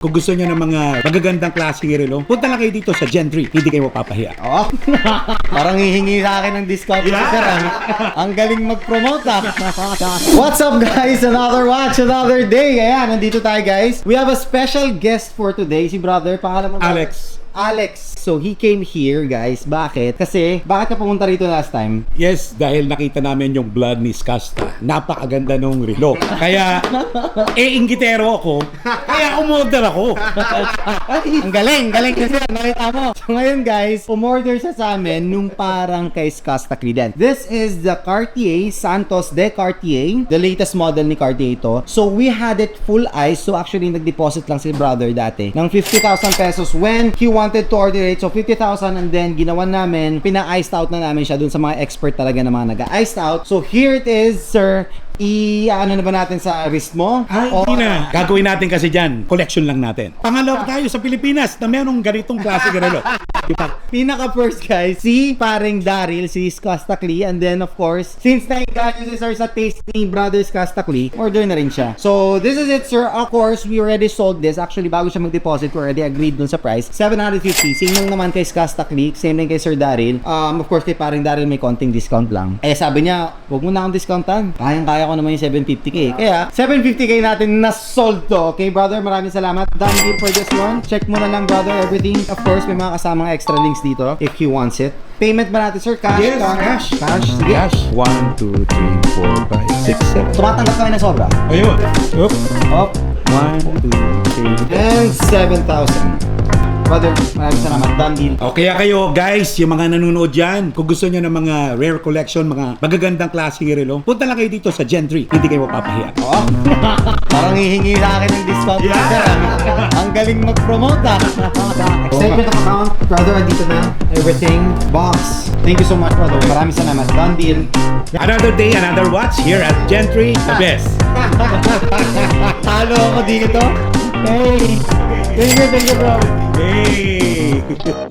Kung gusto niyo ng mga magagandang klaseng relo, punta lang kayo dito sa Gentry. Hindi kayo mapapahiya. Oh, parang hihingi sa akin ng discount. Yeah. Sir, ang galing mag-promote What's up guys? Another watch, another day. Ayan, nandito tayo guys. We have a special guest for today. Si brother, pangalan mo? Alex. Alex. So he came here guys. Bakit? Kasi, bakit ka pumunta rito last time? Yes, dahil nakita namin yung blood ni Skasta. Napakaganda nung relo. Kaya, inggitero ako. Kaya umorder ako. Ay, ang galing kasi nakita mo. So ngayon guys, umorder siya sa amin nung parang kay Skasta Credent. This is the Cartier Santos de Cartier, the latest model ni Cartier ito. So we had it full ice. So actually nag-deposit lang si brother dati ng 50,000 pesos when he wanted to order it. So 50,000 and then ginawa namin, pina-iced out na namin siya dun sa mga expert talaga na mga nag-iced out. So here it is, sir. Ano na ba natin sa wrist mo? Ay, hindi na. Gagawin natin kasi dyan, collection lang natin. Pangalawa tayo sa Pilipinas na merong ganitong klase ng relo. Pinaka first guys, si paring Daryl, si Skasta Klee, and then of course, since na-encourage si sir sa tasting brother Skasta Klee, order na rin siya. So this is it sir, of course, we already sold this. Actually, bago siya mag-deposit, we already agreed dun sa price. 750, same lang naman kay Skasta Klee, same din kay Sir Daryl. Of course, kay paring Daryl may konting discount lang. Eh sabi niya, huwag mo na akong discountan. Kayang-kaya ko naman yung 750k. Kaya, 750k natin na sold to. Okay, brother, maraming salamat. Done deal for this one. Check mo na lang, brother, everything. Of course, may mga kasamang extra links dito if he wants it. Payment ba natin, sir? Cash? Yes, cash. Cash? Sige. Cash. 1, 2, 3, 4, 5, 6, 7. Tumatanggap kami na sobra. Ayun. Up. Up. 1, 2, 3. And 7,000. Brother, maraming salamat. Done deal. O kaya kayo guys, yung mga nanonood dyan, kung gusto nyo ng mga rare collection, mga magagandang klaseng relo, punta lang kayo dito sa Gentry. Hindi kayo mapapahiya. Oh, parang hihingi sa akin ng discount. Yeah. Sir, ang galing mag-promote Statement of account, brother, dito na. Everything, box. Thank you so much, brother. Maraming salamat. Done deal. Another day, another watch here at Gentry, the best. Talo ako dito. Hey, thank you, bro. Hey!